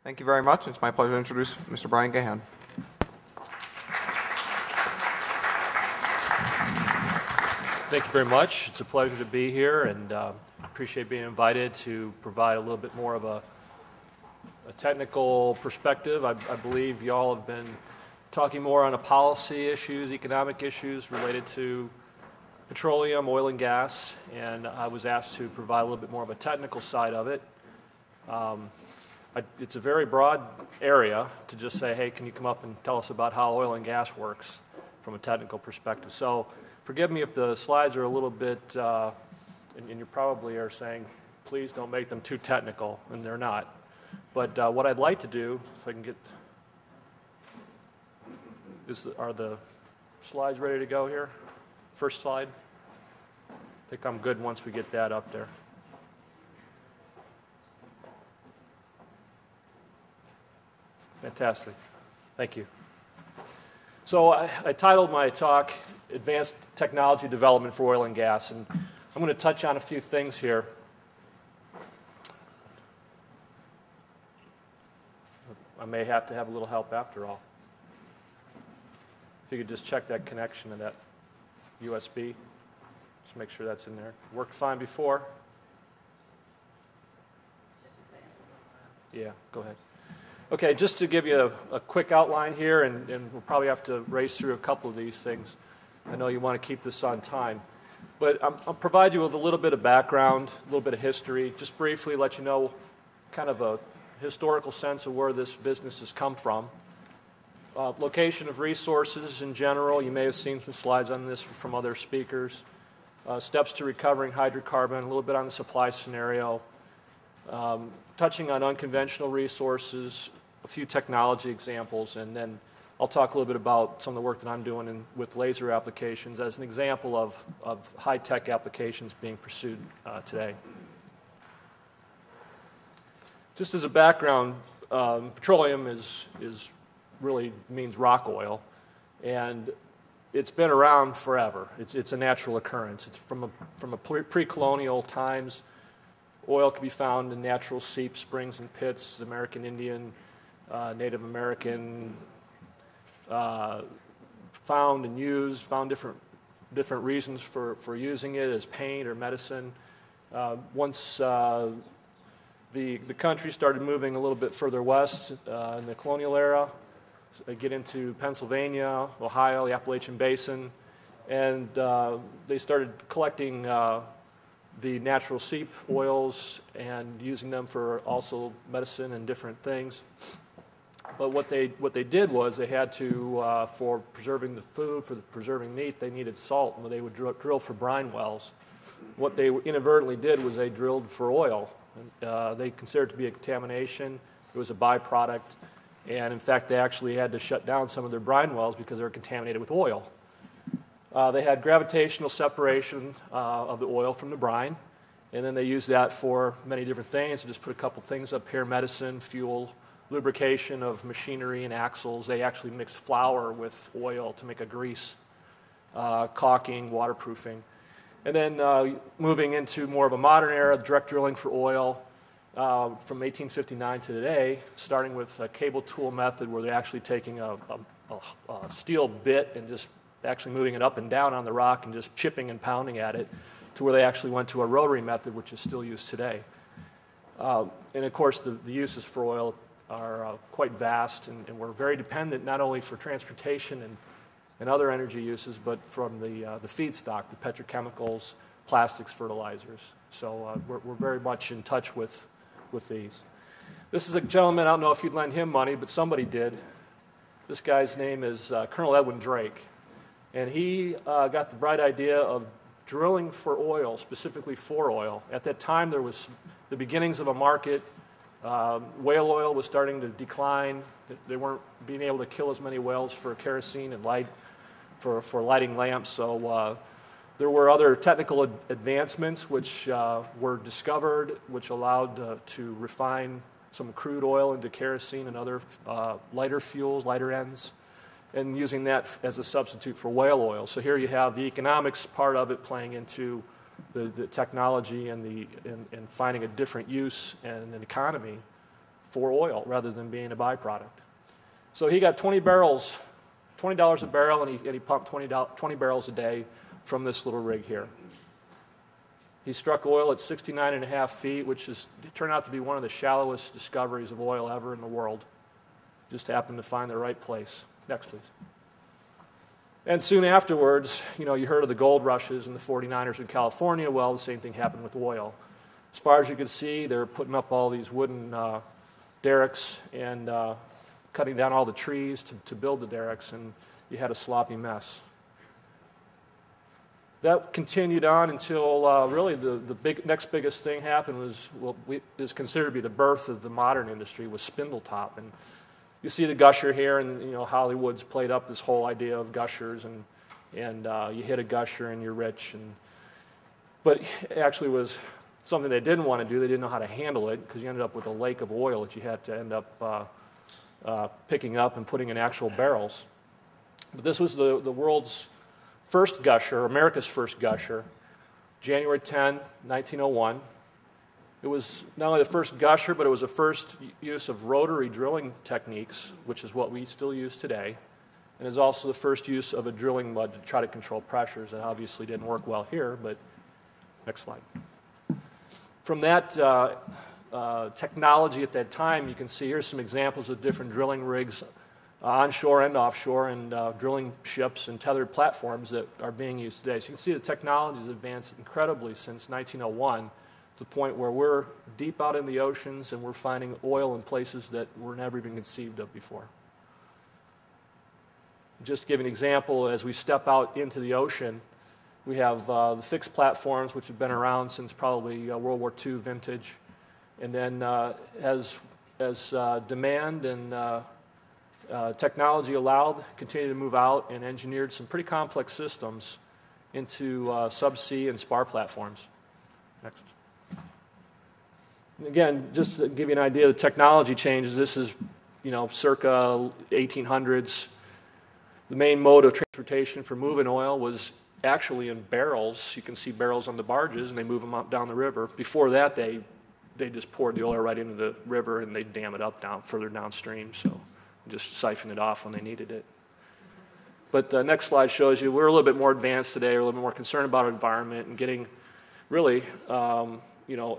Thank you very much. It's my pleasure to introduce Mr. Brian Gahan. Thank you very much. It's a pleasure to be here, and appreciate being invited to provide a little bit more of a technical perspective. I believe you all have been talking more on policy issues, economic issues related to petroleum, oil and gas, and I was asked to provide a little bit more of a technical side of it. It's a very broad area to just say, hey, can you come up and tell us about how oil and gas works from a technical perspective. So forgive me if the slides are a little bit, and you probably are saying, please don't make them too technical, and they're not. But what I'd like to do, if I can get, are the slides ready to go here? First slide. I think I'm good once we get that up there. Fantastic. Thank you. So I titled my talk, Advanced Technology Development for Oil and Gas, and I'm going to touch on a few things here. I may have to have a little help after all. If you could just check that connection to that USB. Just make sure that's in there. Worked fine before. Yeah, go ahead. Okay, just to give you a quick outline here, and we'll probably have to race through a couple of these things. I know you want to keep this on time. But I'll provide you with a little bit of background, a little bit of history, just briefly let you know kind of a historical sense of where this business has come from. Location of resources in general, you may have seen some slides on this from other speakers. Steps to recovering hydrocarbon, a little bit on the supply scenario. Touching on unconventional resources, a few technology examples, and then I'll talk a little bit about some of the work that I'm doing with laser applications as an example of high-tech applications being pursued today. Just as a background, petroleum is really means rock oil, and it's been around forever. It's a natural occurrence. It's from a pre-colonial times. Oil can be found in natural seep springs and pits, American Indian, Native American, found and used, found different reasons for using it as paint or medicine. Once the country started moving a little bit further west in the colonial era, get into Pennsylvania, Ohio, the Appalachian Basin, and they started collecting the natural seep oils and using them for also medicine and different things. But what they did was they had to, for preserving the food, for preserving meat, they needed salt, and they would drill for brine wells. What they inadvertently did was they drilled for oil. They considered it to be a contamination. It was a byproduct. And in fact, they actually had to shut down some of their brine wells because they were contaminated with oil. They had gravitational separation of the oil from the brine, and then they used that for many different things. I just put a couple things up here: medicine, fuel, lubrication of machinery and axles. They actually mixed flour with oil to make a grease, caulking, waterproofing. And then moving into more of a modern era, direct drilling for oil from 1859 to today, starting with a cable tool method where they're actually taking a steel bit and just actually moving it up and down on the rock and just chipping and pounding at it, to where they actually went to a rotary method, which is still used today. And of course, the uses for oil are quite vast, and we're very dependent not only for transportation and other energy uses, but from the feedstock, the petrochemicals, plastics, fertilizers. So we're very much in touch with these. This is a gentleman, I don't know if you'd lend him money, but somebody did. This guy's name is Colonel Edwin Drake. And he got the bright idea of drilling for oil, specifically for oil. At that time, there was the beginnings of a market. Whale oil was starting to decline. They weren't being able to kill as many whales for kerosene and light for lighting lamps. So there were other technical advancements which were discovered, which allowed to refine some crude oil into kerosene and other lighter fuels, lighter ends, and using that as a substitute for whale oil. So here you have the economics part of it playing into the technology and finding a different use and an economy for oil rather than being a byproduct. So he got 20 barrels, $20 a barrel, and he pumped 20 barrels a day from this little rig here. He struck oil at 69.5 feet, which turned out to be one of the shallowest discoveries of oil ever in the world. Just happened to find the right place. Next, please. And soon afterwards, you heard of the gold rushes and the 49ers in California. Well, the same thing happened with oil. As far as you could see, they're putting up all these wooden derricks and cutting down all the trees to build the derricks, and you had a sloppy mess. That continued on until really the next biggest thing happened was is considered to be the birth of the modern industry, was spindle top. And you see the gusher here, and Hollywood's played up this whole idea of gushers, and you hit a gusher and you're rich. But it actually was something they didn't want to do. They didn't know how to handle it because you ended up with a lake of oil that you had to end up picking up and putting in actual barrels. But this was the world's first gusher, America's first gusher, January 10, 1901. It was not only the first gusher, but it was the first use of rotary drilling techniques, which is what we still use today, and is also the first use of a drilling mud to try to control pressures. That obviously didn't work well here, but next slide. From that technology at that time, you can see here's some examples of different drilling rigs, onshore and offshore, and drilling ships and tethered platforms that are being used today. So you can see the technology has advanced incredibly since 1901 to the point where we're deep out in the oceans and we're finding oil in places that were never even conceived of before. Just to give an example, as we step out into the ocean, we have the fixed platforms, which have been around since probably World War II vintage. And then as demand and technology allowed, continued to move out and engineered some pretty complex systems into subsea and spar platforms. Next. And again, just to give you an idea of the technology changes, this is circa 1800s. The main mode of transportation for moving oil was actually in barrels. You can see barrels on the barges, and they move them up down the river. Before that, they just poured the oil right into the river, and they'd dam it up further downstream, so just siphon it off when they needed it. But the next slide shows you we're a little bit more advanced today. We're a little bit more concerned about our environment and getting really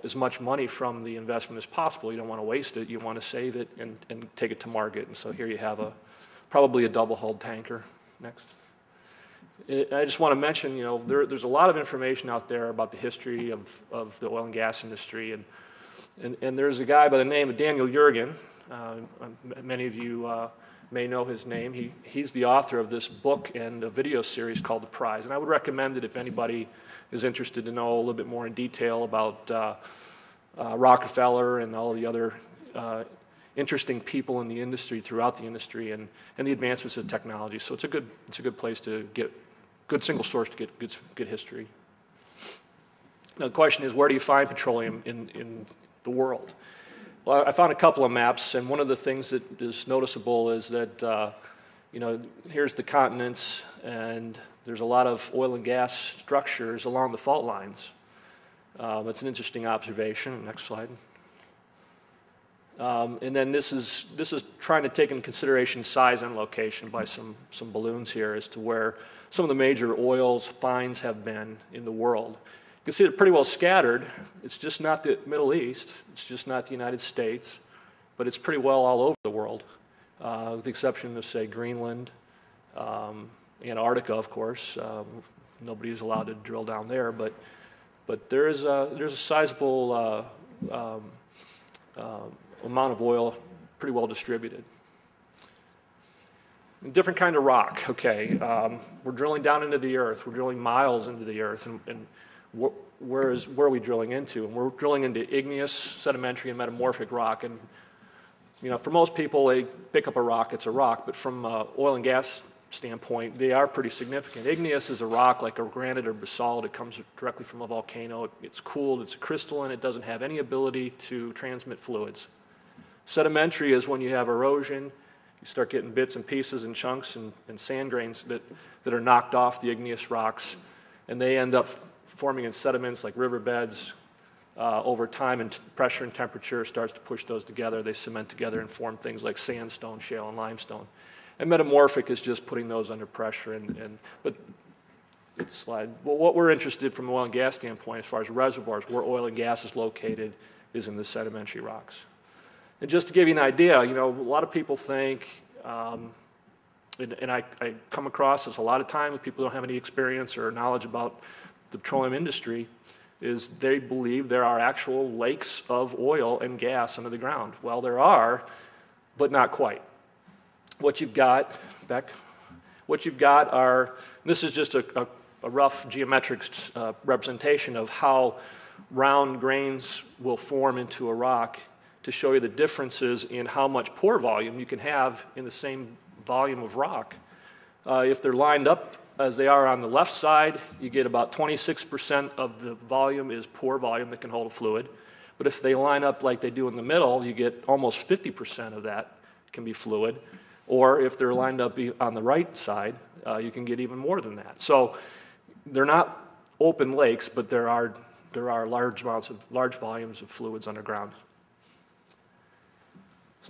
as much money from the investment as possible. You don't want to waste it. You want to save it and take it to market. And so here you have probably a double-hulled tanker. Next. I just want to mention, there's a lot of information out there about the history of the oil and gas industry, and there's a guy by the name of Daniel Yergin. Many of you may know his name. He's the author of this book and a video series called The Prize, and I would recommend it if anybody is interested to know a little bit more in detail about Rockefeller and all the other interesting people in the industry, throughout the industry, and the advancements of technology. So it's a good place to get good single source to get good history. Now the question is, where do you find petroleum in the world? Well, I found a couple of maps, and one of the things that is noticeable is that here's the continents, and there's a lot of oil and gas structures along the fault lines. That's an interesting observation. Next slide. And then this is trying to take into consideration size and location by some balloons here as to where some of the major oils finds have been in the world. You can see they're pretty well scattered. It's just not the Middle East. It's just not the United States. But it's pretty well all over the world, with the exception of, say, Greenland, Antarctica, of course. Nobody's allowed to drill down there. But there's a sizable amount of oil pretty well distributed. A different kind of rock, okay. We're drilling down into the earth. We're drilling miles into the earth. And where are we drilling into? And we're drilling into igneous, sedimentary, and metamorphic rock. And, for most people, they pick up a rock, it's a rock. But from an oil and gas standpoint, they are pretty significant. Igneous is a rock like a granite or basalt. It comes directly from a volcano. It's cooled. It's crystalline. It doesn't have any ability to transmit fluids. Sedimentary is when you have erosion. You start getting bits and pieces and chunks and sand grains that are knocked off the igneous rocks, and they end up forming in sediments like riverbeds, over time, and pressure and temperature starts to push those together. They cement together and form things like sandstone, shale, and limestone. And metamorphic is just putting those under pressure. But get the slide. Well, what we're interested from an oil and gas standpoint, as far as reservoirs, where oil and gas is located, is in the sedimentary rocks. And just to give you an idea, you know, a lot of people think, and I come across this a lot of times, people don't have any experience or knowledge about the petroleum industry, is they believe there are actual lakes of oil and gas under the ground. Well, there are, but not quite. What you've got, Beck, are, this is just a rough geometric representation of how round grains will form into a rock to show you the differences in how much pore volume you can have in the same volume of rock. If they're lined up as they are on the left side, you get about 26% of the volume is pore volume that can hold a fluid. But if they line up like they do in the middle, you get almost 50% of that can be fluid. Or if they're lined up on the right side, you can get even more than that. So they're not open lakes, but there are large volumes of fluids underground.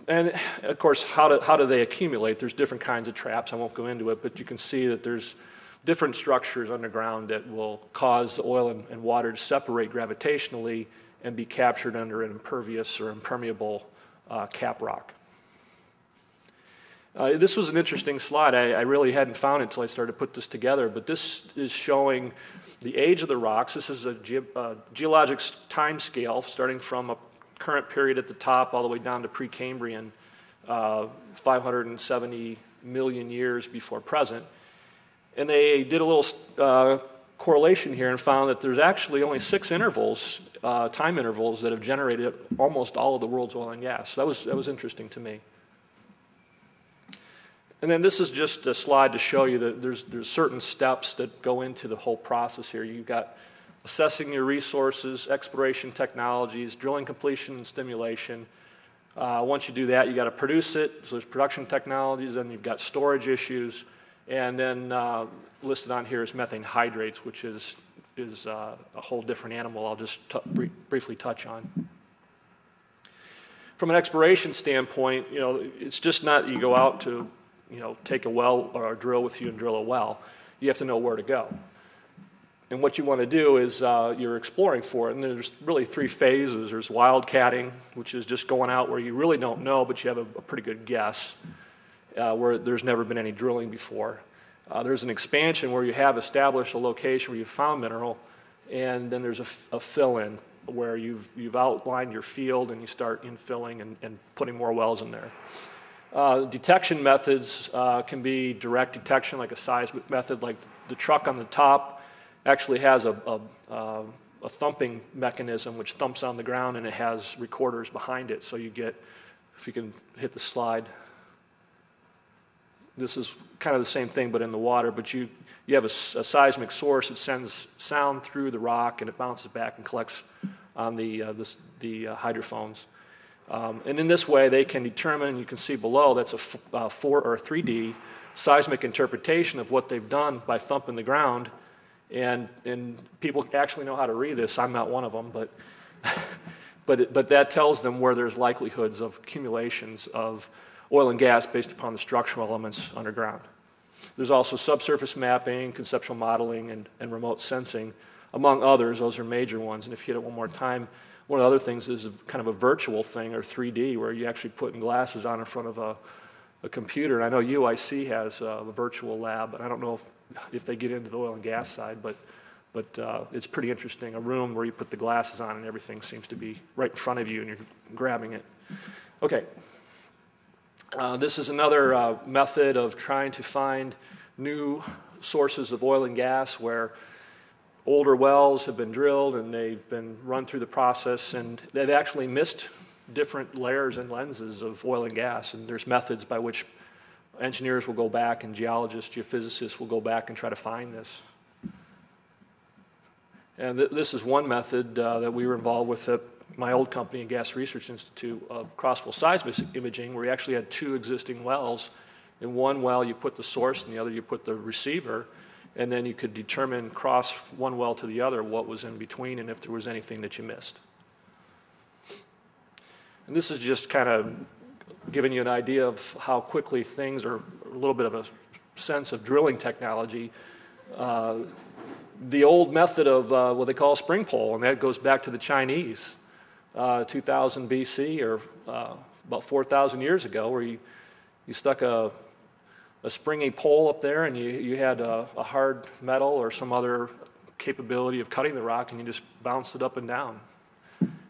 And of course, how do they accumulate? There's different kinds of traps. I won't go into it, but you can see that there's different structures underground that will cause the oil and water to separate gravitationally and be captured under an impervious or impermeable cap rock. This was an interesting slide. I really hadn't found it until I started to put this together, but this is showing the age of the rocks. This is a geologic time scale starting from a current period at the top all the way down to Precambrian, 570 million years before present. And they did a little correlation here and found that there's actually only 6 intervals, time intervals, that have generated almost all of the world's oil and gas. So that was interesting to me. And then this is just a slide to show you that there's certain steps that go into the whole process here. You've got assessing your resources, exploration technologies, drilling, completion, and stimulation. Once you do that, you got to produce it. So there's production technologies, and you've got storage issues. And then listed on here is methane hydrates, which is a whole different animal I'll just briefly touch on. From an exploration standpoint, you know, it's just not you go out to, you know, take a well or a drill with you and drill a well. You have to know where to go. And what you want to do is you're exploring for it. And there's really 3 phases. There's wildcatting, which is just going out where you really don't know, but you have a pretty good guess, where there's never been any drilling before. There's an expansion where you have established a location where you've found mineral, and then there's a fill-in where you've outlined your field and you start infilling and putting more wells in there. Detection methods can be direct detection, like a seismic method, like the truck on the top actually has a thumping mechanism which thumps on the ground, and it has recorders behind it. So you get, if you can hit the slide, this is kind of the same thing but in the water, but you have a seismic source. It sends sound through the rock and it bounces back and collects on the hydrophones. And in this way, they can determine, and you can see below, that's a 4 or 3D seismic interpretation of what they've done by thumping the ground. And people actually know how to read this. I'm not one of them, but that tells them where there's likelihoods of accumulations of oil and gas based upon the structural elements underground. There's also subsurface mapping, conceptual modeling, and remote sensing, among others. Those are major ones. And if you hit it one more time, one of the other things is kind of a virtual thing, or 3D, where you actually put glasses on in front of a computer. And I know UIC has a virtual lab, and I don't know if they get into the oil and gas side, but it's pretty interesting. A room where you put the glasses on and everything seems to be right in front of you and you're grabbing it. Okay. This is another method of trying to find new sources of oil and gas where older wells have been drilled and they've been run through the process, and they've actually missed different layers and lenses of oil and gas. And there's methods by which engineers will go back, and geologists, geophysicists will go back and try to find this. And this is one method that we were involved with at my old company, Gas Research Institute, of crossflow seismic imaging, where we actually had 2 existing wells. In one well, you put the source, and the other you put the receiver, and then you could determine, cross one well to the other, what was in between and if there was anything that you missed. And this is just kind of giving you an idea of how quickly things are, a little bit of a sense of drilling technology. The old method of what they call a spring pole, and that goes back to the Chinese, 2000 BC, or about 4,000 years ago, where you stuck a springy pole up there, and you had a hard metal or some other capability of cutting the rock, and you just bounced it up and down.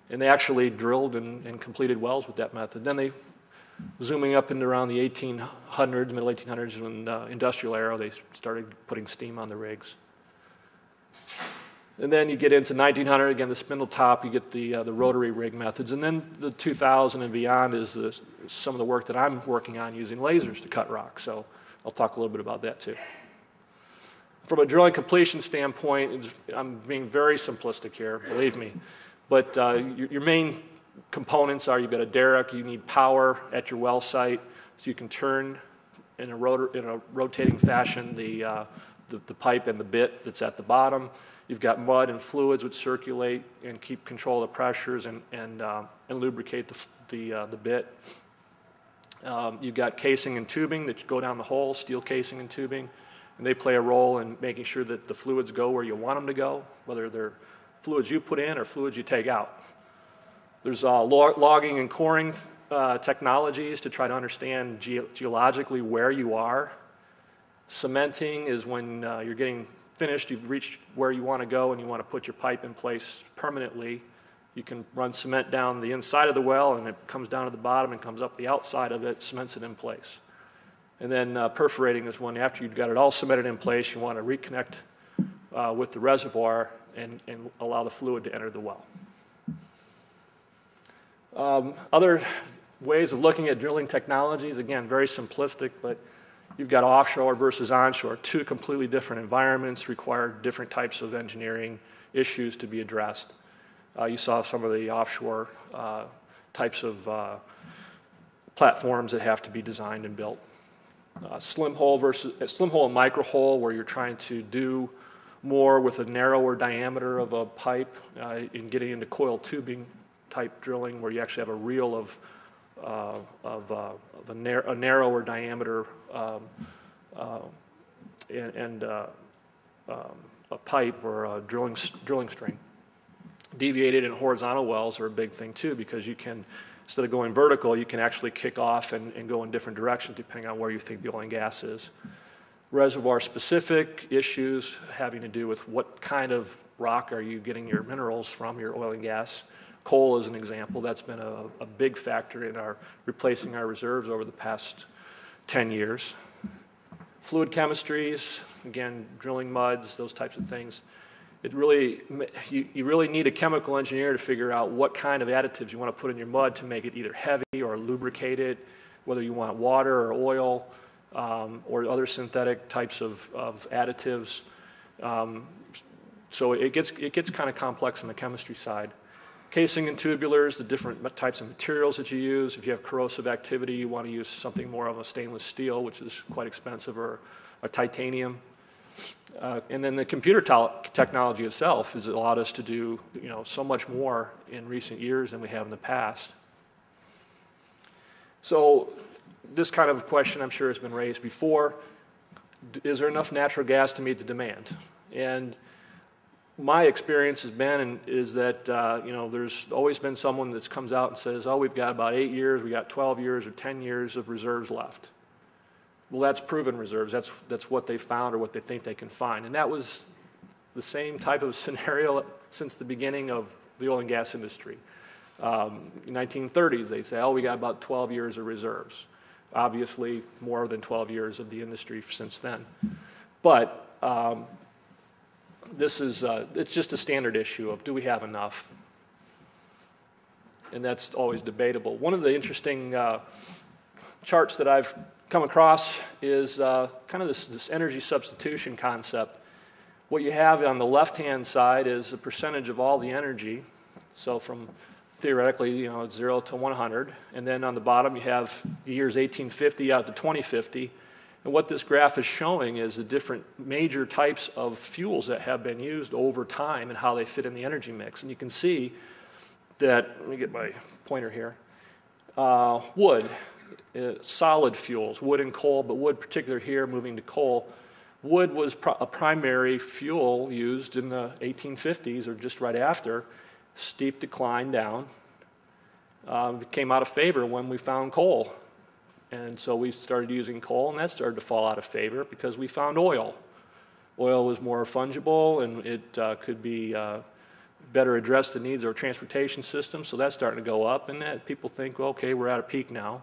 And they actually drilled and completed wells with that method. Then they, zooming up into around the 1800s, middle 1800s, when the industrial era, they started putting steam on the rigs. And then you get into 1900, again, the spindle top, you get the rotary rig methods. And then the 2000 and beyond is some of the work that I'm working on using lasers to cut rock. So I'll talk a little bit about that too. From a drilling completion standpoint, I'm being very simplistic here, believe me. But your main components are, you've got a derrick, you need power at your well site, so you can turn in a rotating fashion the pipe and the bit that's at the bottom. You've got mud and fluids which circulate and keep control of the pressures and lubricate the bit. You've got casing and tubing that go down the hole, steel casing and tubing, and they play a role in making sure that the fluids go where you want them to go, whether they're fluids you put in or fluids you take out. There's logging and coring technologies to try to understand geologically where you are. Cementing is when you're getting finished, you've reached where you want to go and you want to put your pipe in place permanently. You can run cement down the inside of the well and it comes down to the bottom and comes up the outside of it, cements it in place. And then perforating is when, after you've got it all cemented in place, you want to reconnect with the reservoir and allow the fluid to enter the well. Other ways of looking at drilling technologies, again, very simplistic, but you've got offshore versus onshore, two completely different environments, require different types of engineering issues to be addressed. You saw some of the offshore types of platforms that have to be designed and built. Slim hole and micro hole, where you're trying to do more with a narrower diameter of a pipe, in getting into coil tubing type drilling, where you actually have a reel of a narrower diameter and a pipe or a drilling string. Deviated and horizontal wells are a big thing too, because you can, instead of going vertical, you can actually kick off and go in different directions depending on where you think the oil and gas is. Reservoir-specific issues having to do with what kind of rock are you getting your minerals from, your oil and gas. Coal is an example. That's been a big factor in replacing our reserves over the past 10 years. Fluid chemistries, again, drilling muds, those types of things. You really need a chemical engineer to figure out what kind of additives you want to put in your mud to make it either heavy or lubricate it, whether you want water or oil, or other synthetic types of additives. So it gets kind of complex on the chemistry side. Casing and tubulars, the different types of materials that you use. If you have corrosive activity, you want to use something more of a stainless steel, which is quite expensive, or a titanium. And then the computer technology itself has allowed us to do so much more in recent years than we have in the past. So this kind of question, I'm sure, has been raised before. Is there enough natural gas to meet the demand? And my experience has been is that there's always been someone that comes out and says, oh, we've got about 8 years, we got 12 years or 10 years of reserves left. Well, that's proven reserves. That's what they found or what they think they can find. And that was the same type of scenario since the beginning of the oil and gas industry. In the 1930s, they say, oh, we got about 12 years of reserves. Obviously, more than 12 years of the industry since then. But it's just a standard issue of, do we have enough? And that's always debatable. One of the interesting charts that I've come across is kind of this energy substitution concept. What you have on the left-hand side is a percentage of all the energy. So from theoretically, it's 0 to 100. And then on the bottom, you have the years 1850 out to 2050. And what this graph is showing is the different major types of fuels that have been used over time and how they fit in the energy mix. And you can see that, let me get my pointer here. Wood, solid fuels, wood and coal, but wood particular here moving to coal. Wood was a primary fuel used in the 1850s or just right after. Steep decline down. It came out of favor when we found coal. And so we started using coal, and that started to fall out of favor because we found oil. Oil was more fungible, and it could be better address the needs of our transportation system, so that's starting to go up, and people think, well, okay, we're at a peak now.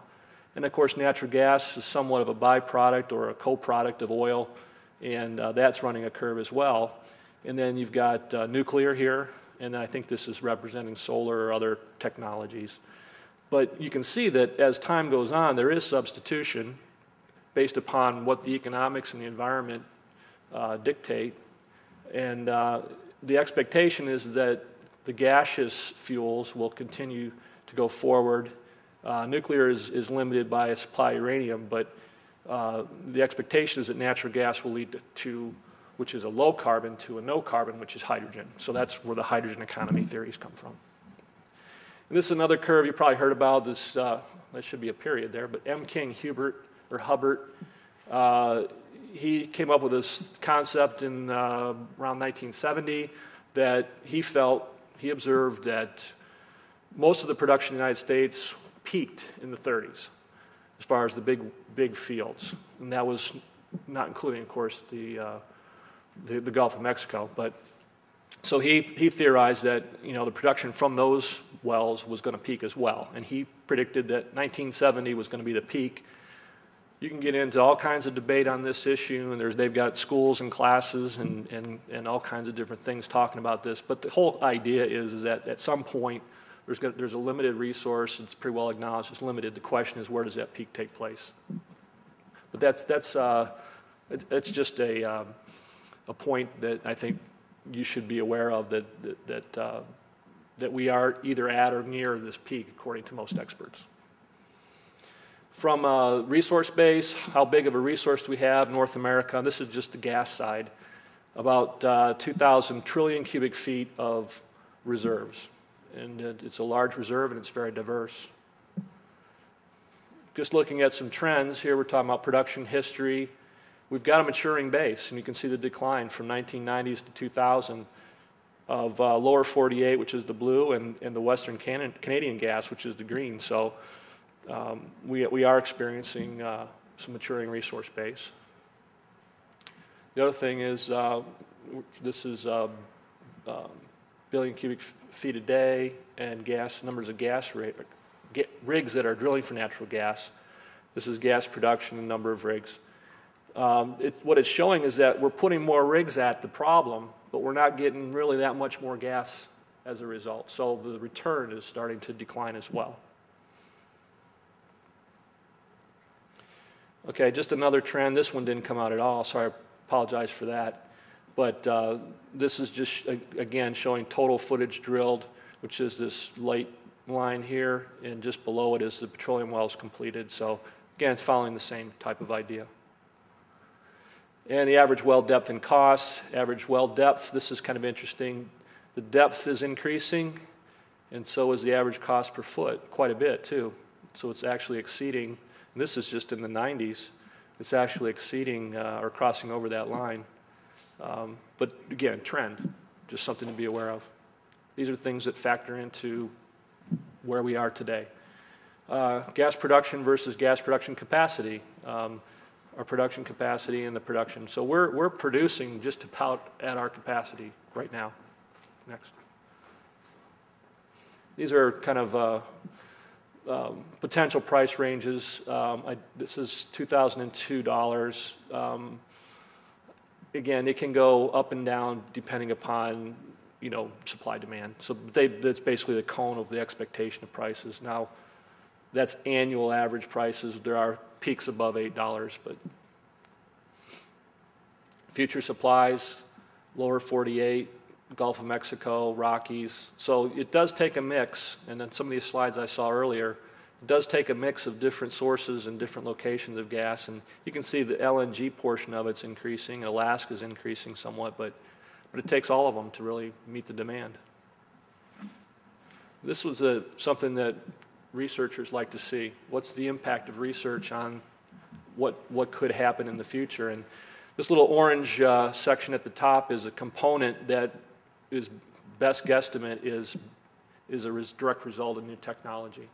And of course, natural gas is somewhat of a byproduct or a co-product of oil, and that's running a curve as well. And then you've got nuclear here, and then I think this is representing solar or other technologies. But you can see that as time goes on, there is substitution based upon what the economics and the environment dictate. And the expectation is that the gaseous fuels will continue to go forward. Nuclear is limited by a supply of uranium, but the expectation is that natural gas will lead to, which is a low carbon, to a no carbon, which is hydrogen. So that's where the hydrogen economy theories come from. And this is another curve you probably heard about. This there should be a period there, but M. King Hubbert, he came up with this concept in around 1970 that he observed that most of the production in the United States peaked in the 30s as far as the big fields. And that was not including, of course, the Gulf of Mexico. But so he theorized that the production from those wells was going to peak as well. And he predicted that 1970 was going to be the peak. You can get into all kinds of debate on this issue, and they've got schools and classes and all kinds of different things talking about this. But the whole idea is that at some point there's a limited resource. It's pretty well acknowledged it's limited. The question is, where does that peak take place? But that's just a point that I think you should be aware of, that we are either at or near this peak, according to most experts. From a resource base, how big of a resource do we have? North America, this is just the gas side, about 2,000 trillion cubic feet of reserves. And it's a large reserve, and it's very diverse. Just looking at some trends here, we're talking about production history. We've got a maturing base, and you can see the decline from 1990s to 2000 of lower 48, which is the blue, and the Western Canadian gas, which is the green. So we are experiencing some maturing resource base. The other thing is this is billion cubic feet a day and numbers of gas rigs that are drilling for natural gas. This is gas production and number of rigs. What it's showing is that we're putting more rigs at the problem, but we're not getting really that much more gas as a result. So the return is starting to decline as well. Okay, just another trend. This one didn't come out at all, so I apologize for that. But this is just, again, showing total footage drilled, which is this light line here, and just below it is the petroleum wells completed. So again, it's following the same type of idea. And the average well depth and cost. Average well depth, this is kind of interesting. The depth is increasing, and so is the average cost per foot, quite a bit too. So it's actually exceeding, and this is just in the 90s, it's actually exceeding or crossing over that line. But again, trend, just something to be aware of. These are things that factor into where we are today. Gas production versus gas production capacity. Our production capacity and the production. So we're producing just about at our capacity right now. Next. These are kind of potential price ranges. This is $2002. Again, it can go up and down depending upon supply demand. So that's basically the cone of the expectation of prices. Now, that's annual average prices. There are peaks above $8, but future supplies, lower 48, Gulf of Mexico, Rockies. So it does take a mix, and then some of these slides I saw earlier, it does take a mix of different sources and different locations of gas, and you can see the LNG portion of it's increasing, Alaska's increasing somewhat, but it takes all of them to really meet the demand. This was something that researchers like to see? What's the impact of research on what could happen in the future? And this little orange section at the top is a component that is best guesstimate is a direct result of new technology.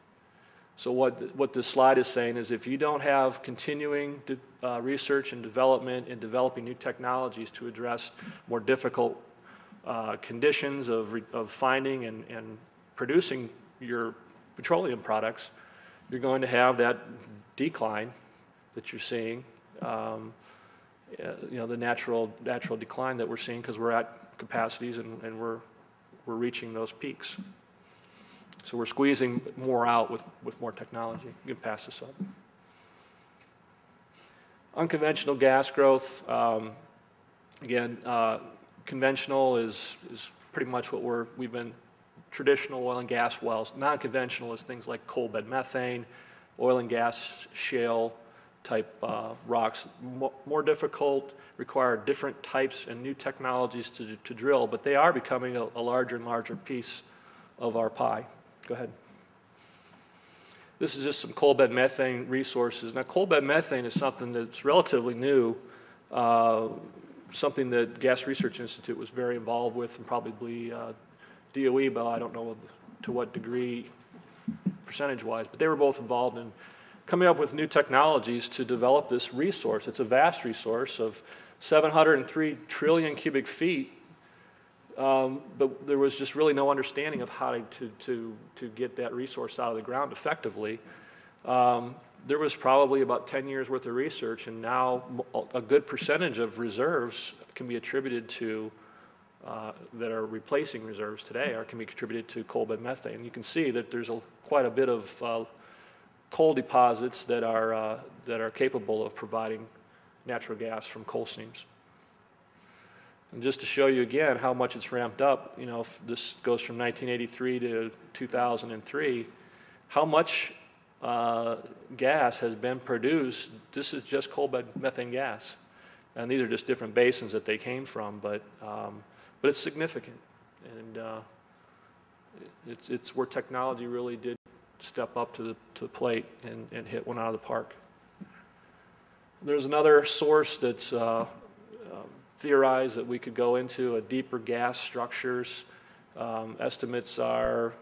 So what this slide is saying is if you don't have continuing research and development in developing new technologies to address more difficult conditions of finding and producing your petroleum products, you're going to have that decline that you're seeing, the natural decline that we're seeing because we're at capacities and we're reaching those peaks. So we're squeezing more out with more technology. You can pass this up. Unconventional gas growth, again, conventional is pretty much what we've been traditional oil and gas wells. Non-conventional is things like coal bed methane, oil and gas shale type rocks. More difficult, require different types and new technologies to drill, but they are becoming a larger and larger piece of our pie. Go ahead. This is just some coal bed methane resources. Now, coal bed methane is something that's relatively new, something that Gas Research Institute was very involved with, and probably DOE, but I don't know to what degree percentage-wise, but they were both involved in coming up with new technologies to develop this resource. It's a vast resource of 703 trillion cubic feet. But there was just really no understanding of how to get that resource out of the ground effectively. There was probably about 10 years worth of research, and now a good percentage of reserves can be attributed to, that are replacing reserves today, or can be contributed to coal bed methane. You can see that there's quite a bit of coal deposits that are capable of providing natural gas from coal seams. And just to show you again how much it's ramped up, if this goes from 1983 to 2003, how much gas has been produced. This is just coal bed methane gas. And these are just different basins that they came from, but it's significant. And it's where technology really did step up to the plate and hit one out of the park. There's another source that's theorized that we could go into, a deeper gas structures. Estimates are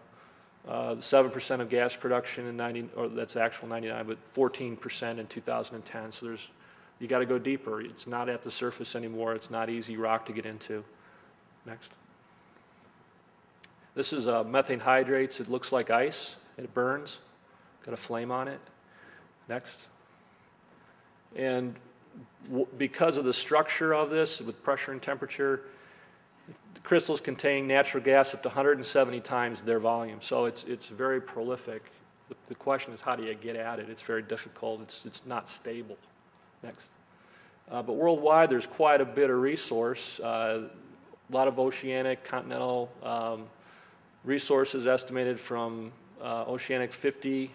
7% of gas production in 90, or that's actual 99, but 14% in 2010. So you got to go deeper. It's not at the surface anymore. It's not easy rock to get into. Next. This is methane hydrates. It looks like ice. It burns. Got a flame on it. Next. And because of the structure of this, with pressure and temperature, the crystals contain natural gas up to 170 times their volume. So it's very prolific. The question is, how do you get at it? It's very difficult. It's not stable. Next. But worldwide, there's quite a bit of resource. A lot of oceanic, continental resources estimated from oceanic 50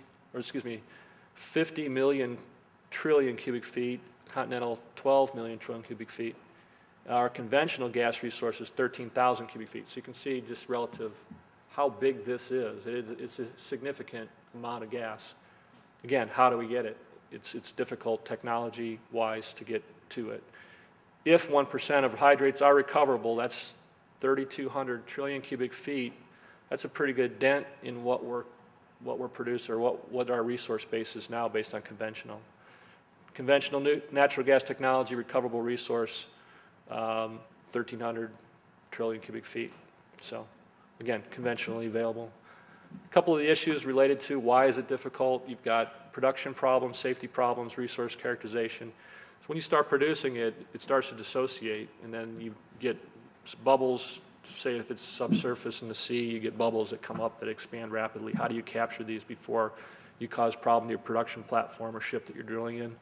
million trillion cubic feet, continental 12 million trillion cubic feet. Our conventional gas resource is 13,000 cubic feet. So you can see just relative how big this is. It's a significant amount of gas. Again, how do we get it? It's difficult technology-wise to get to it. If 1% of hydrates are recoverable, that's 3,200 trillion cubic feet. That's a pretty good dent in what we're producing, or what our resource base is now based on conventional. Conventional natural gas technology recoverable resource, 1,300 trillion cubic feet. So again, conventionally available. A couple of the issues related to why is it difficult. You've got production problems, safety problems, resource characterization. So when you start producing it, it starts to dissociate, and then you get bubbles. Say if it's subsurface in the sea, you get bubbles that come up that expand rapidly. How do you capture these before you cause problem to your production platform or ship that you're drilling in?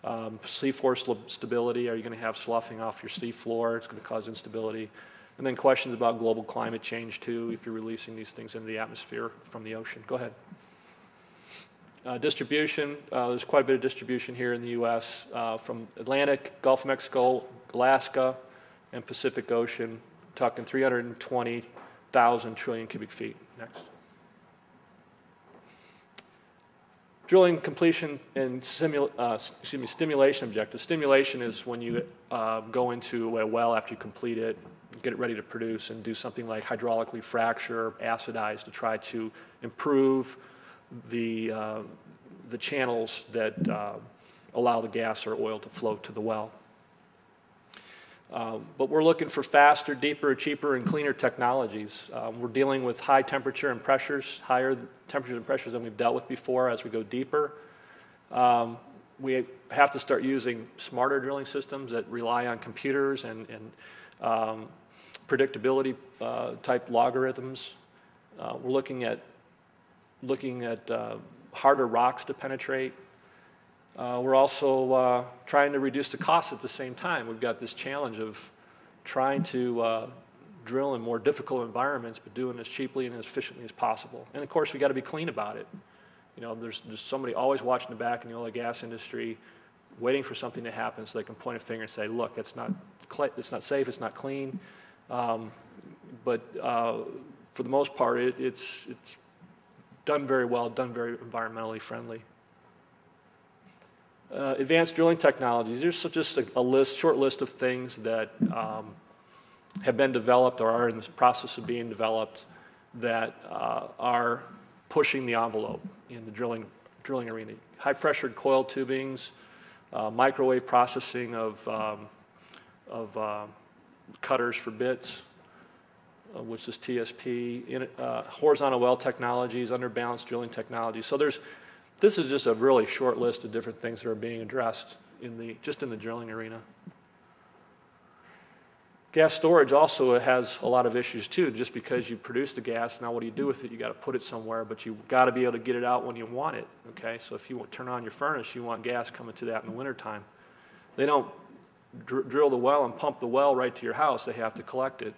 Seafloor stability, are you going to have sloughing off your seafloor? It's going to cause instability. And then questions about global climate change too, if you're releasing these things into the atmosphere from the ocean. Go ahead. Distribution, there's quite a bit of distribution here in the U.S. From Atlantic, Gulf of Mexico, Alaska, and Pacific Ocean, talking 320,000 trillion cubic feet. Next. Drilling completion and stimulation objectives. Stimulation is when you go into a well after you complete it, get it ready to produce, and do something like hydraulically fracture, acidize to try to improve the channels that allow the gas or oil to flow to the well. But we're looking for faster, deeper, cheaper, and cleaner technologies. We're dealing with high temperature and pressures, higher temperatures and pressures than we've dealt with before as we go deeper. We have to start using smarter drilling systems that rely on computers and predictability type logarithms. We're looking at harder rocks to penetrate. We're also trying to reduce the cost at the same time. We've got this challenge of trying to drill in more difficult environments, but doing it as cheaply and as efficiently as possible. And of course, we got to be clean about it. You know, there's somebody always watching the back in the oil and gas industry, waiting for something to happen so they can point a finger and say, "Look, it's not safe, it's not clean." But for the most part, it's done very well, done very environmentally friendly. Advanced drilling technologies. There's just a short list of things that have been developed or are in the process of being developed that are pushing the envelope in the drilling arena. High-pressured coiled tubings, microwave processing of cutters for bits, which is TSP, horizontal well technologies, underbalanced drilling technologies. So this is just a really short list of different things that are being addressed just in the drilling arena. Gas storage also has a lot of issues too. Just because you produce the gas, now what do you do with it? You got to put it somewhere, but you got to be able to get it out when you want it. Okay, so if you turn on your furnace, you want gas coming to that in the wintertime. They don't drill the well and pump the well right to your house. They have to collect it.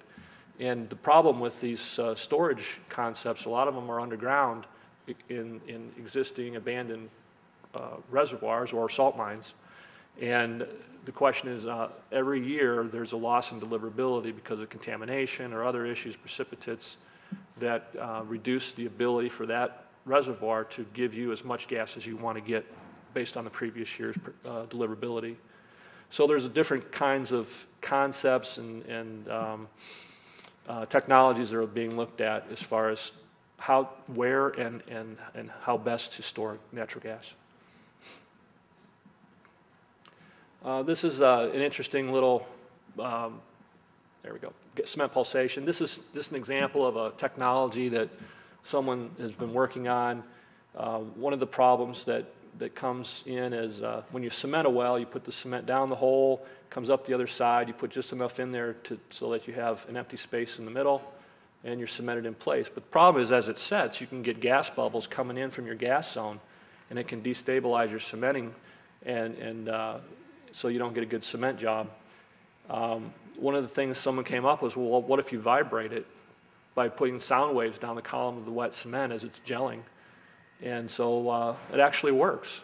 And the problem with these storage concepts, a lot of them are underground in existing abandoned reservoirs or salt mines. And the question is, every year there's a loss in deliverability because of contamination or other issues, precipitates, that reduce the ability for that reservoir to give you as much gas as you want to get based on the previous year's deliverability. So there's different kinds of concepts and technologies that are being looked at as far as where and how best to store natural gas. This is an interesting little, there we go, cement pulsation. This is an example of a technology that someone has been working on. One of the problems that comes in is when you cement a well, you put the cement down the hole, comes up the other side, you put just enough in there so that you have an empty space in the middle, and you're cemented in place. But the problem is, as it sets, you can get gas bubbles coming in from your gas zone, and it can destabilize your cementing, and so you don't get a good cement job. One of the things someone came up with was, well, what if you vibrate it by putting sound waves down the column of the wet cement as it's gelling? And so it actually works.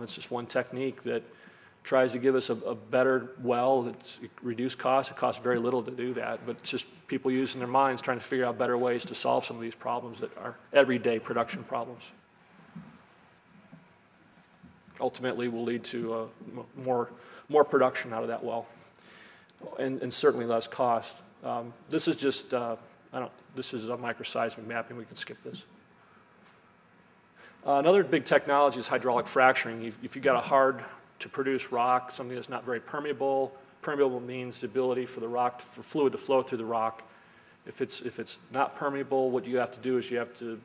It's just one technique that tries to give us a better well. It reduces costs. It costs very little to do that, but it's just people using their minds trying to figure out better ways to solve some of these problems that are everyday production problems. Ultimately will lead to more production out of that well, and certainly less cost. This is just this is a microseismic mapping. We can skip this. Another big technology is hydraulic fracturing. If you've got a hard-to-produce rock, something that's not very permeable, permeable means the ability for the rock, for fluid to flow through the rock. If it's not permeable, what you have to do is you have to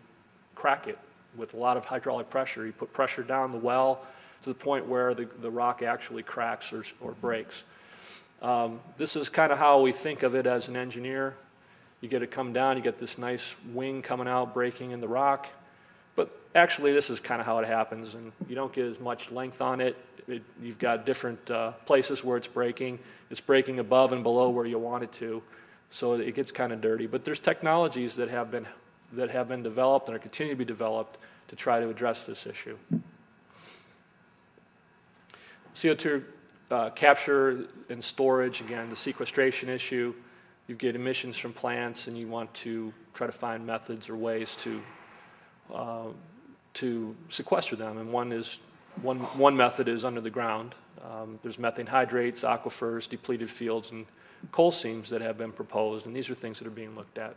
crack it with a lot of hydraulic pressure. You put pressure down the well to the point where the rock actually cracks or breaks. This is kind of how we think of it as an engineer. You get it come down, you get this nice wing coming out, breaking in the rock. But actually, this is kind of how it happens, and you don't get as much length on it. You've got different places where it's breaking. It's breaking above and below where you want it to, so it gets kind of dirty. But there's technologies that have been developed and are continuing to be developed to try to address this issue. CO2 capture and storage, again, the sequestration issue. You get emissions from plants, and you want to try to find methods or ways to to sequester them, and one method is under the ground. There's methane hydrates, aquifers, depleted fields, and coal seams that have been proposed, and these are things that are being looked at.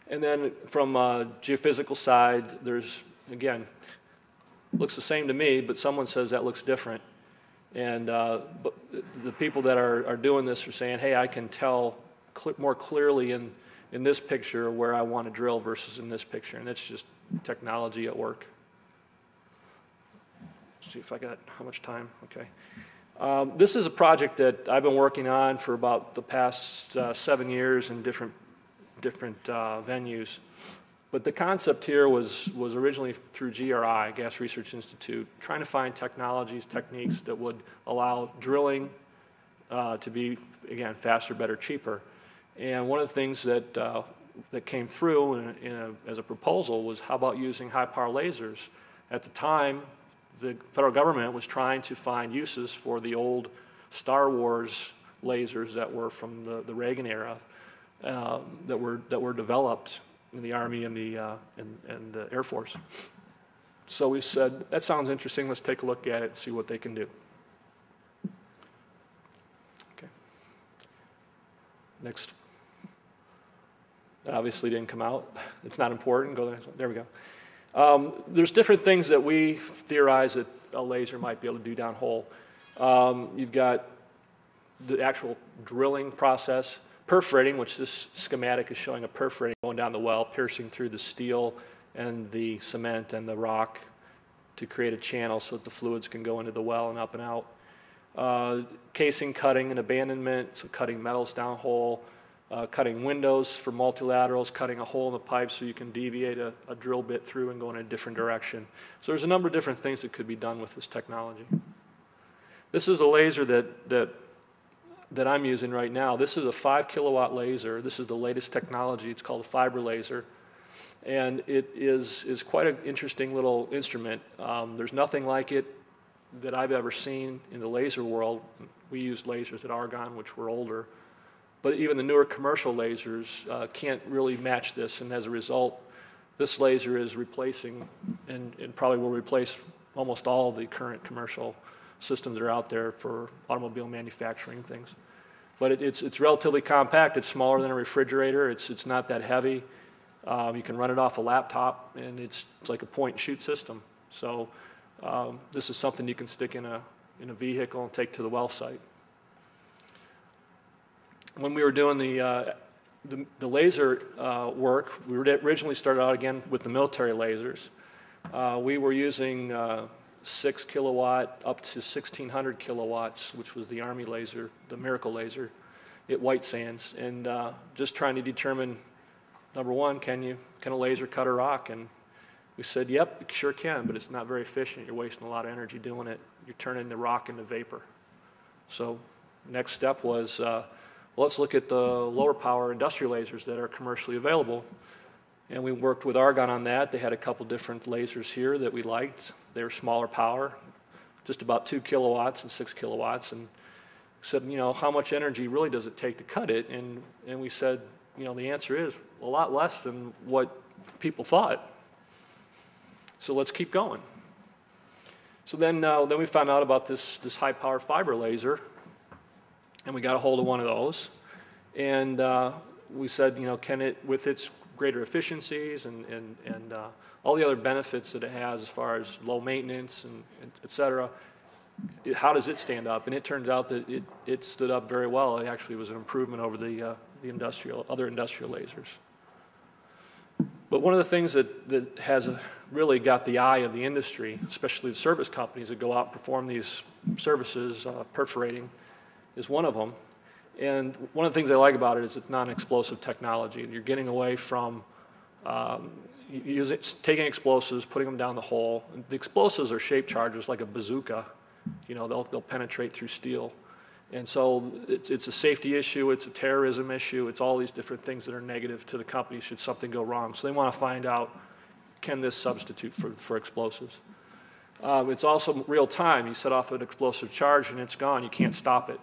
And then from a geophysical side, there's, again, looks the same to me, but someone says that looks different. And but the people that are doing this are saying, hey, I can tell more clearly in this picture where I want to drill versus in this picture, and it's just technology at work. Let's see if I got how much time. Okay. This is a project that I've been working on for about the past 7 years in different venues. But the concept here was originally through GRI, Gas Research Institute, trying to find technologies, techniques that would allow drilling to be, again, faster, better, cheaper. And one of the things that came through as a proposal was, how about using high-power lasers? At the time, the federal government was trying to find uses for the old Star Wars lasers that were from the Reagan era that were developed in the Army and the Air Force. So we said, that sounds interesting, let's take a look at it and see what they can do. Okay. Next. That obviously didn't come out. It's not important. Go to the next one. There we go. There's different things that we theorize that a laser might be able to do downhole. You've got the actual drilling process, perforating, which this schematic is showing a perforating going down the well, piercing through the steel and the cement and the rock to create a channel so that the fluids can go into the well and up and out. Casing cutting and abandonment, so cutting metals downhole, cutting windows for multilaterals, cutting a hole in the pipe so you can deviate a drill bit through and go in a different direction. So there's a number of different things that could be done with this technology. This is a laser that I'm using right now. This is a 5 kilowatt laser. This is the latest technology. It's called a fiber laser. And it is quite an interesting little instrument. There's nothing like it that I've ever seen in the laser world. We used lasers at Argonne, which were older. But even the newer commercial lasers can't really match this. And as a result, this laser is replacing and probably will replace almost all of the current commercial systems that are out there for automobile manufacturing things. But it's relatively compact. It's smaller than a refrigerator. It's not that heavy. You can run it off a laptop, and it's like a point-and-shoot system. So this is something you can stick in a vehicle and take to the well site. When we were doing the laser work, we originally started out again with the military lasers. We were using 6 kilowatt up to 1,600 kilowatts, which was the Army laser, the Miracle laser, at White Sands, and just trying to determine, number one, can a laser cut a rock? And we said, yep, it sure can, but it's not very efficient. You're wasting a lot of energy doing it. You're turning the rock into vapor. So next step was, let's look at the lower power industrial lasers that are commercially available. And we worked with Argonne on that. They had a couple different lasers here that we liked. They were smaller power, just about 2 kilowatts and 6 kilowatts. And said, how much energy really does it take to cut it? And we said, the answer is a lot less than what people thought. So let's keep going. So then we found out about this high-power fiber laser, and we got a hold of one of those. And we said, can it, with its greater efficiencies and all the other benefits that it has as far as low maintenance and et cetera, how does it stand up? And it turns out that it stood up very well. It actually was an improvement over the other industrial lasers. But one of the things that has really got the eye of the industry, especially the service companies that go out and perform these services, perforating, is one of them. And one of the things I like about it is it's non-explosive technology. You're getting away from taking explosives, putting them down the hole. The explosives are shaped charges like a bazooka. They'll penetrate through steel. And so it's a safety issue, it's a terrorism issue, it's all these different things that are negative to the company should something go wrong. So they want to find out, can this substitute for explosives? It's also real time. You set off an explosive charge and it's gone. You can't stop it.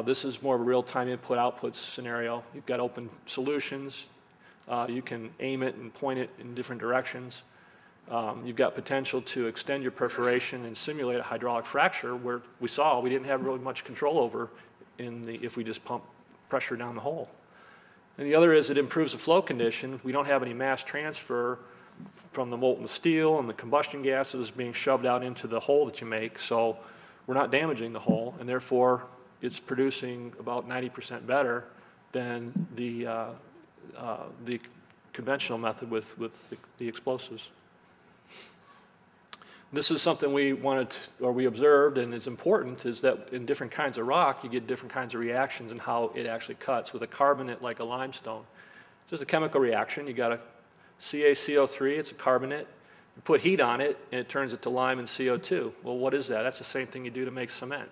This is more of a real-time input-output scenario. You've got open solutions. You can aim it and point it in different directions. You've got potential to extend your perforation and simulate a hydraulic fracture where we didn't have really much control over if we just pump pressure down the hole. And the other is it improves the flow condition. We don't have any mass transfer from the molten steel and the combustion gases being shoved out into the hole that you make, so we're not damaging the hole, and therefore it's producing about 90% better than the conventional method with the explosives. This is something we observed and is important, is that in different kinds of rock, you get different kinds of reactions in how it actually cuts. With a carbonate like a limestone, it's just a chemical reaction. You got a CaCO3, it's a carbonate. You put heat on it, and it turns it to lime and CO2. Well, what is that? That's the same thing you do to make cement.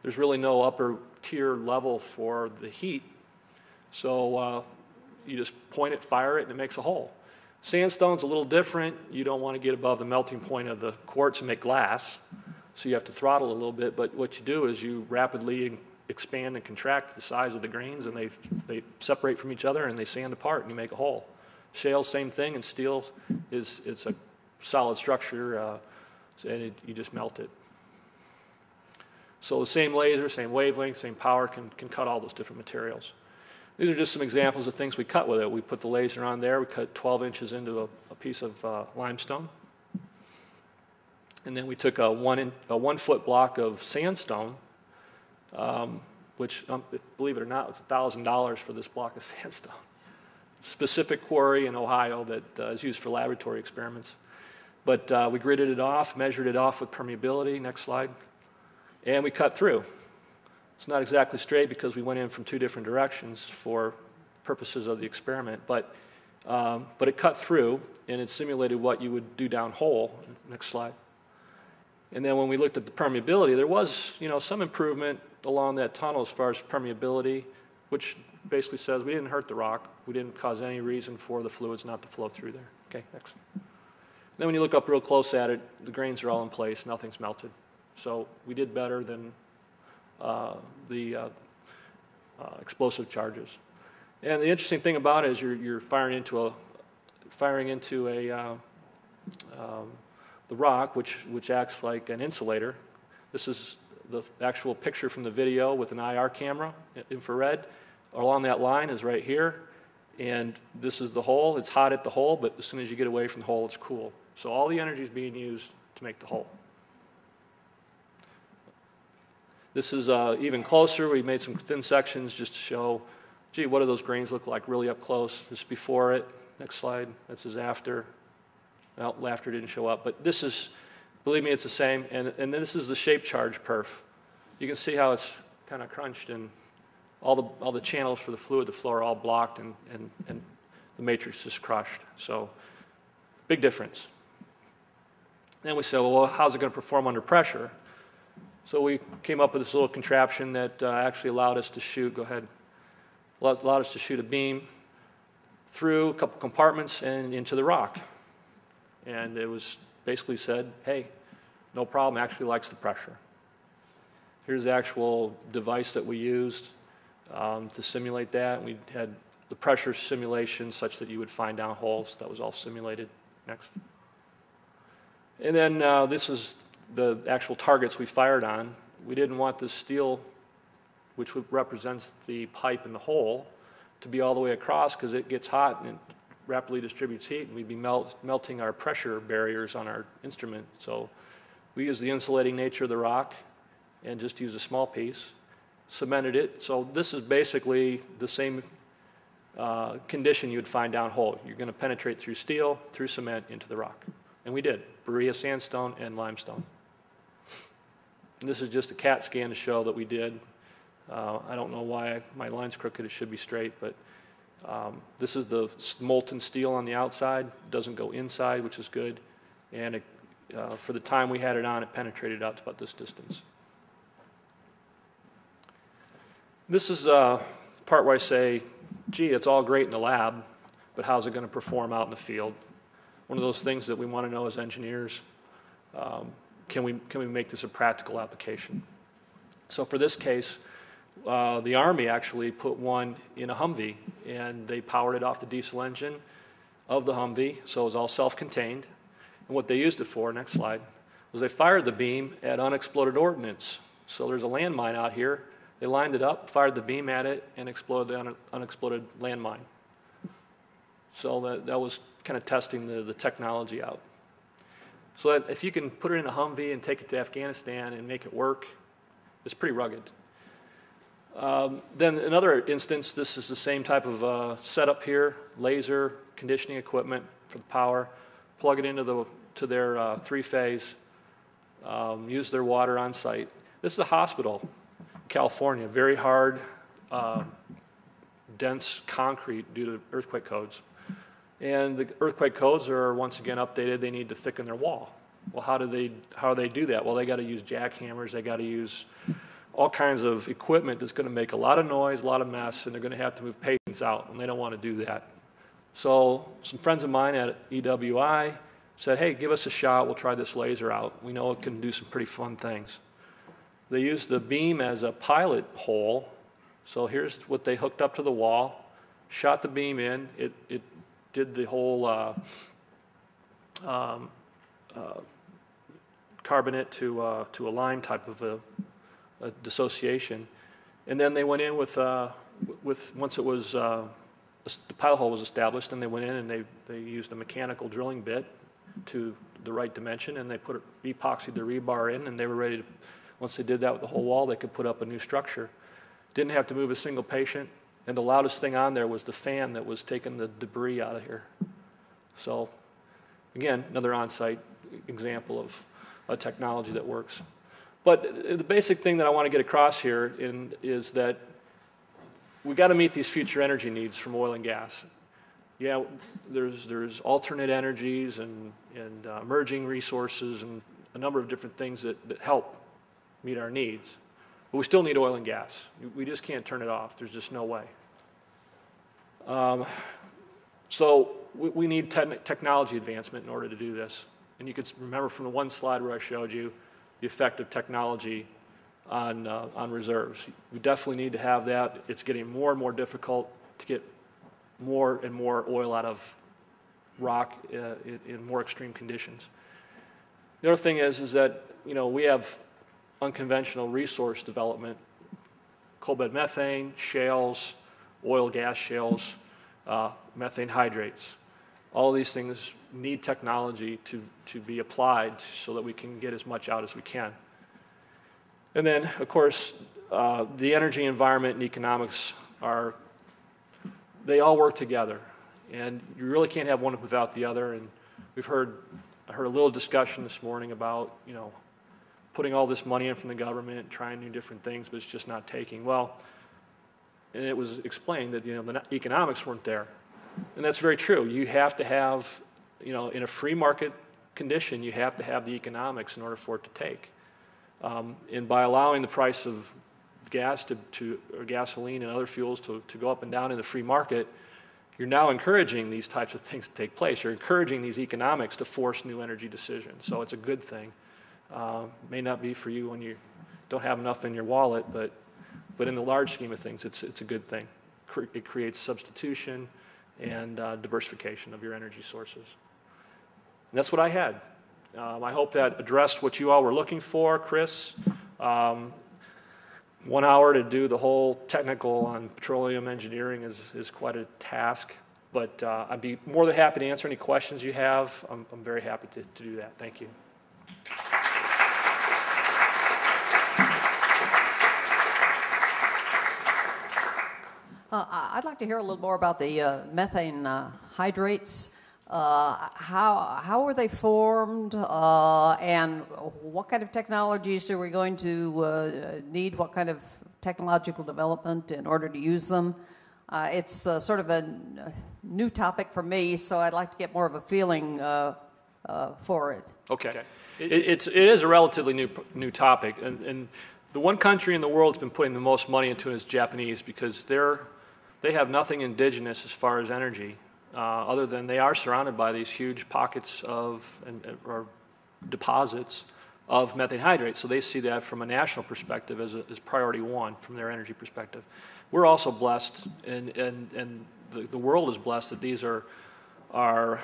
There's really no upper tier level for the heat, so you just point it, fire it, and it makes a hole. Sandstone's a little different. You don't want to get above the melting point of the quartz and make glass, so you have to throttle a little bit, but what you do is you rapidly expand and contract the size of the grains, and they separate from each other, and they sand apart, and you make a hole. Shale, same thing, and steel it's a solid structure, and you just melt it. So the same laser, same wavelength, same power can cut all those different materials. These are just some examples of things we cut with it. We put the laser on there. We cut 12 inches into a piece of limestone. And then we took a 1 foot block of sandstone, which, believe it or not, it's $1,000 for this block of sandstone. It's a specific quarry in Ohio that is used for laboratory experiments. But we gridded it off, measured it off with permeability. Next slide. And we cut through. It's not exactly straight because we went in from 2 different directions for purposes of the experiment, but it cut through, and it simulated what you would do down hole. Next slide. And then when we looked at the permeability, there was some improvement along that tunnel as far as permeability, which basically says we didn't hurt the rock. We didn't cause any reason for the fluids not to flow through there. Okay, next. Then when you look up real close at it, the grains are all in place. Nothing's melted. So we did better than the explosive charges. And the interesting thing about it is you're firing into the rock, which acts like an insulator. This is the actual picture from the video with an IR camera, infrared. Along that line is right here, and this is the hole. It's hot at the hole, but as soon as you get away from the hole, it's cool. So all the energy is being used to make the hole. This is even closer. We made some thin sections just to show, gee, what do those grains look like really up close? This is before it. Next slide. This is after. Well, after didn't show up, but this is, believe me, it's the same. And then this is the shape charge perf. You can see how it's kind of crunched, and all the channels for the fluid to flow are all blocked, and the matrix is crushed. So big difference. Then we said, well, how's it going to perform under pressure? So we came up with this little contraption that actually allowed us to shoot, allowed us to shoot a beam through a couple compartments and into the rock. And it was basically said, hey, no problem, actually likes the pressure. Here's the actual device that we used to simulate that. We had the pressure simulation such that you would find down holes. That was all simulated. Next. And then this is the actual targets we fired on. We didn't want the steel, which represents the pipe in the hole, to be all the way across because it gets hot and it rapidly distributes heat, and we'd be melting our pressure barriers on our instrument. So we used the insulating nature of the rock and just used a small piece, cemented it. So this is basically the same condition you would find down hole. You're going to penetrate through steel, through cement, into the rock. And we did, Berea sandstone and limestone. And this is just a CAT scan to show that we did. I don't know why my line's crooked, it should be straight, but this is the molten steel on the outside. It doesn't go inside, which is good. And for the time we had it on, it penetrated out to about this distance. This is the part where I say, gee, it's all great in the lab, but how's it going to perform out in the field? One of those things that we want to know as engineers, can we make this a practical application? So for this case, The Army actually put one in a Humvee, and they powered it off the diesel engine of the Humvee, so it was all self-contained. And what they used it for, next slide, was they fired the beam at unexploded ordnance. So there's a landmine out here. They lined it up, fired the beam at it, and exploded the unexploded landmine. So that was kind of testing the technology out. So that if you can put it in a Humvee and take it to Afghanistan and make it work, it's pretty rugged. Then another instance, this is the same type of setup here, laser conditioning equipment for the power, plug it into their three-phase, use their water on site. This is a hospital in California, very hard, dense concrete due to earthquake codes. And the earthquake codes are once again updated. They need to thicken their wall. Well, how do they do that? Well, they got to use jackhammers. They got to use all kinds of equipment that's going to make a lot of noise, a lot of mess, and they're going to have to move patients out, and they don't want to do that. So some friends of mine at EWI said, hey, give us a shot. We'll try this laser out. We know it can do some pretty fun things. They used the beam as a pilot hole. So here's what they hooked up to the wall, shot the beam in. It did the whole carbonate to a lime type of a dissociation. And then they went in with once it was, the pilot hole was established, and they went in and they used a mechanical drilling bit to the right dimension, and they epoxied the rebar in, and they were ready to, once they did that with the whole wall, they could put up a new structure. Didn't have to move a single patient, and the loudest thing on there was the fan that was taking the debris out of here. So again, another on-site example of a technology that works. But the basic thing that I want to get across here is that we got to meet these future energy needs from oil and gas. Yeah, there's alternate energies and emerging resources and a number of different things that help meet our needs. But we still need oil and gas. We just can't turn it off. There's just no way. So we need technology advancement in order to do this. And you could remember from the one slide where I showed you the effect of technology on reserves. We definitely need to have that. It's getting more and more difficult to get more and more oil out of rock in more extreme conditions. The other thing is that we have unconventional resource development, coal bed methane, shales, oil gas shales, methane hydrates. All of these things need technology to be applied so that we can get as much out as we can. And then, of course, the energy, environment, and economics they all work together. And you really can't have one without the other. And I heard a little discussion this morning about, putting all this money in from the government, trying to do different things, but it's just not taking. Well, and it was explained that, the economics weren't there. And that's very true. You have to have, in a free market condition, you have to have the economics in order for it to take. And by allowing the price of gas or gasoline and other fuels to go up and down in the free market, you're now encouraging these types of things to take place. You're encouraging these economics to force new energy decisions. So it's a good thing. May not be for you when you don't have enough in your wallet, but in the large scheme of things, it's a good thing. It creates substitution and diversification of your energy sources. And that's what I had. I hope that addressed what you all were looking for. Chris, 1 hour to do the whole technical on petroleum engineering is quite a task, but I'd be more than happy to answer any questions you have. I'm very happy to do that. Thank you. I'd like to hear a little more about the methane hydrates. How were they formed, and what kind of technologies are we going to need? What kind of technological development in order to use them? It's sort of a new topic for me, so I'd like to get more of a feeling for it. Okay. It is a relatively new topic, and the one country in the world that's been putting the most money into it is Japanese, because they have nothing indigenous as far as energy, other than they are surrounded by these huge pockets or deposits of methane hydrate. So they see that from a national perspective as priority one from their energy perspective. We're also blessed, and the world is blessed that these are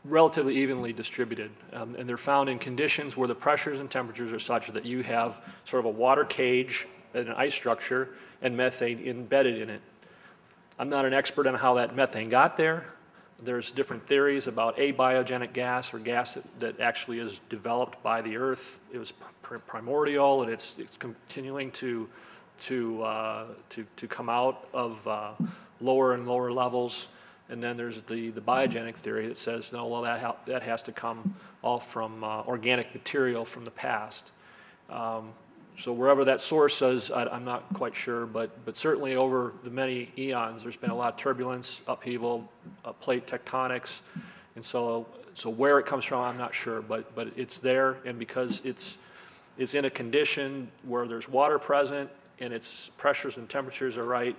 relatively evenly distributed, and they're found in conditions where the pressures and temperatures are such that you have sort of a water cage and an ice structure and methane embedded in it. I'm not an expert on how that methane got there. There's different theories about abiogenic gas, or gas that actually is developed by the Earth. It was primordial, and it's continuing to come out of lower and lower levels. And then there's the biogenic theory that says, no, well, that has to come all from organic material from the past. So wherever that source is, I'm not quite sure, but certainly over the many eons, there's been a lot of turbulence, upheaval, plate tectonics, and so where it comes from, I'm not sure, but it's there, and because it's in a condition where there's water present and its pressures and temperatures are right,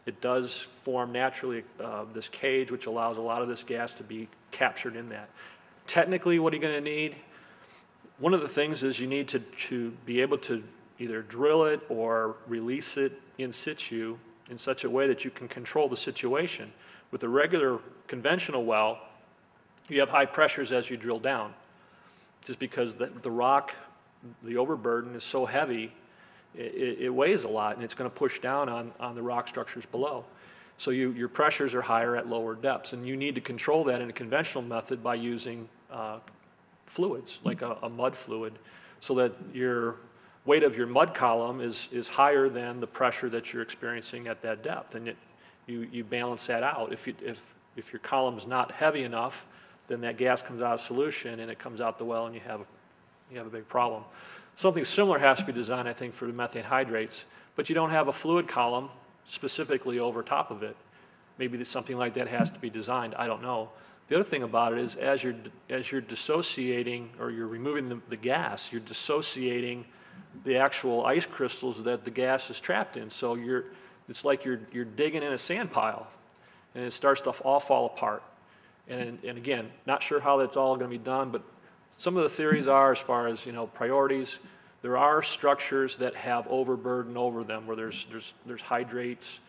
it does form naturally this cage, which allows a lot of this gas to be captured in that. Technically, what are you going to need? One of the things is you need to be able to either drill it or release it in situ in such a way that you can control the situation. With a regular conventional well, you have high pressures as you drill down, just because the rock, the overburden is so heavy, it weighs a lot, and it's going to push down on the rock structures below. So your pressures are higher at lower depths, and you need to control that in a conventional method by using fluids, like a mud fluid, so that your weight of your mud column is higher than the pressure that you're experiencing at that depth, and you balance that out. If your column's not heavy enough, then that gas comes out of solution and it comes out the well, and you have a big problem. Something similar has to be designed, I think, for the methane hydrates, but you don't have a fluid column specifically over top of it. Maybe something like that has to be designed. I don't know. The other thing about it is as you're dissociating, or you're removing the gas, you're dissociating the actual ice crystals that the gas is trapped in. So it's like you're digging in a sand pile, and it starts to all fall apart. And again, not sure how that's all going to be done, but some of the theories are, as far as priorities, there are structures that have overburden over them, where there's hydrates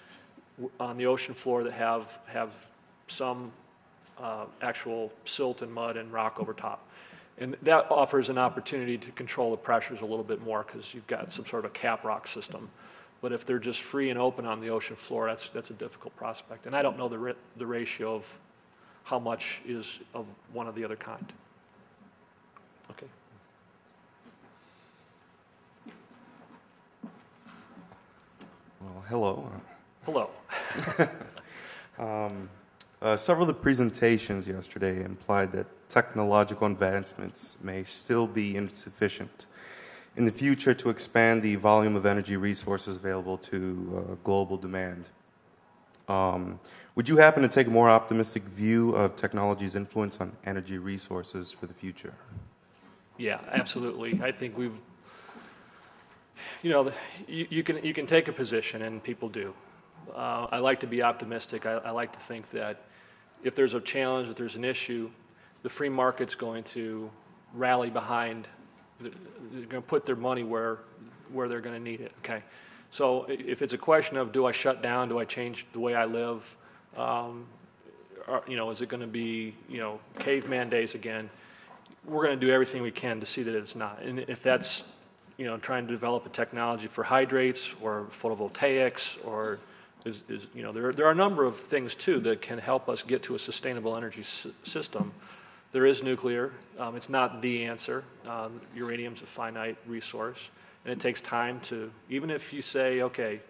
on the ocean floor that have some actual silt and mud and rock over top. And that offers an opportunity to control the pressures a little bit more, because you've got some sort of cap rock system. But if they're just free and open on the ocean floor, that's a difficult prospect. And I don't know the ratio of how much is of one or the other kind. Okay. Well, hello. Hello. Several of the presentations yesterday implied that technological advancements may still be insufficient in the future to expand the volume of energy resources available to global demand. Would you happen to take a more optimistic view of technology's influence on energy resources for the future? Yeah, absolutely. I think you can take a position, and people do. I like to be optimistic. I like to think that if there's a challenge, if there's an issue, the free market's going to rally behind. They're going to put their money where they're going to need it. Okay, so if it's a question of, do I shut down? Do I change the way I live? Is it going to be caveman days again? We're going to do everything we can to see that it's not. And if that's trying to develop a technology for hydrates or photovoltaics, or there are a number of things too that can help us get to a sustainable energy system. There is nuclear. It's not the answer. Uranium's a finite resource, and it takes time to, even if you say, okay,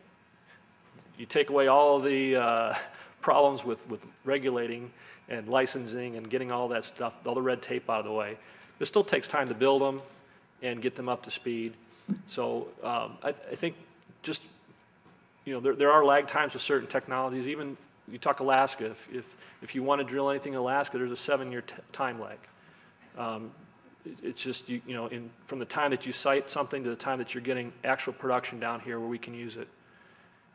you take away all of the problems with regulating and licensing and getting all that stuff, all the red tape out of the way, it still takes time to build them and get them up to speed. So I think just, there are lag times with certain technologies. Even you talk Alaska, if you want to drill anything in Alaska, there's a 7-year time lag. It's just, from the time that you site something to the time that you're getting actual production down here where we can use it.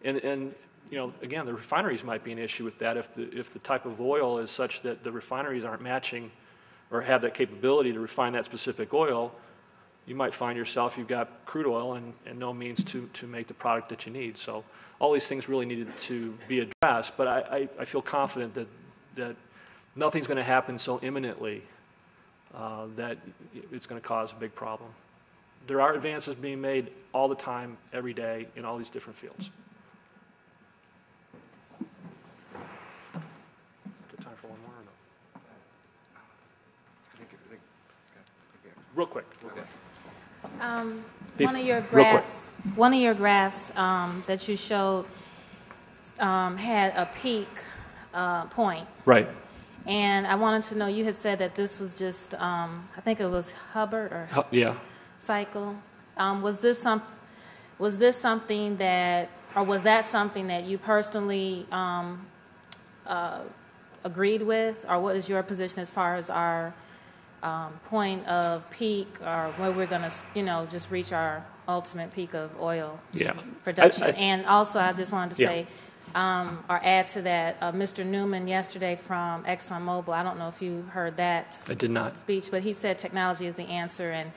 And again, the refineries might be an issue with that. If the type of oil is such that the refineries aren't matching or have that capability to refine that specific oil, you might find yourself, you've got crude oil and no means to make the product that you need. So all these things really needed to be addressed, but I feel confident that nothing's going to happen so imminently that it's going to cause a big problem. There are advances being made all the time, every day, in all these different fields. Good time for one more or no? Real quick. One of your graphs that you showed had a peak point. Right. And I wanted to know, you had said that this was just, I think it was Hubbard or Yeah. cycle. Was this something that, or was that something that you personally agreed with, or what is your position as far as our point of peak, or where we're going to, just reach our ultimate peak of oil production? And also, I just wanted to say, or add to that, Mr. Newman yesterday from ExxonMobil, I don't know if you heard that I did not. speech, but he said technology is the answer, and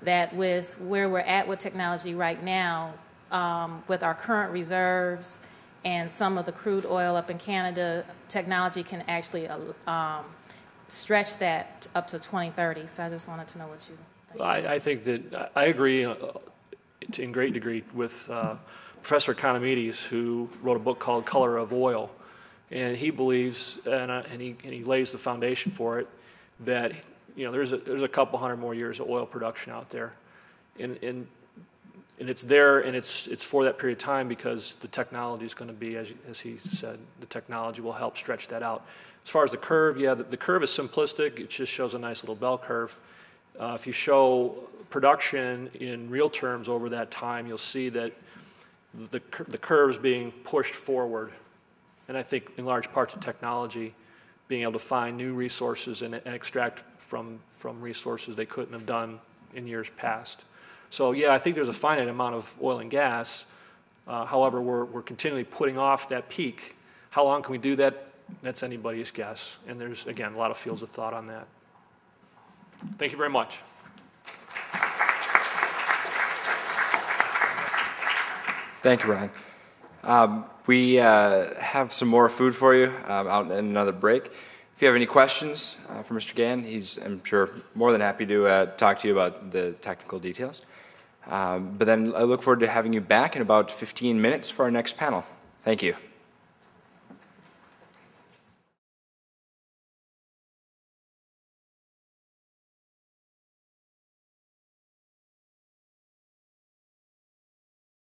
that with where we're at with technology right now, with our current reserves and some of the crude oil up in Canada, technology can actually stretch that up to 2030. So I just wanted to know what you think. I think that I agree in great degree with Professor Economides, who wrote a book called Color of Oil, and he believes, and he lays the foundation for it, that there's a couple hundred more years of oil production out there, and it's there, and it's for that period of time because the technology is going to be, as he said, the technology will help stretch that out. As far as the curve, the curve is simplistic. It just shows a nice little bell curve. If you show production in real terms over that time, you'll see that the curve is being pushed forward. And I think in large part to technology, being able to find new resources and extract from resources they couldn't have done in years past. So yeah, I think there's a finite amount of oil and gas. However, we're continually putting off that peak. How long can we do that? That's anybody's guess. And there's, again, a lot of fields of thought on that. Thank you very much. Thank you, Brian. We have some more food for you out in another break. If you have any questions for Mr. Gahan, he's, I'm sure, more than happy to talk to you about the technical details. But then I look forward to having you back in about 15 minutes for our next panel. Thank you.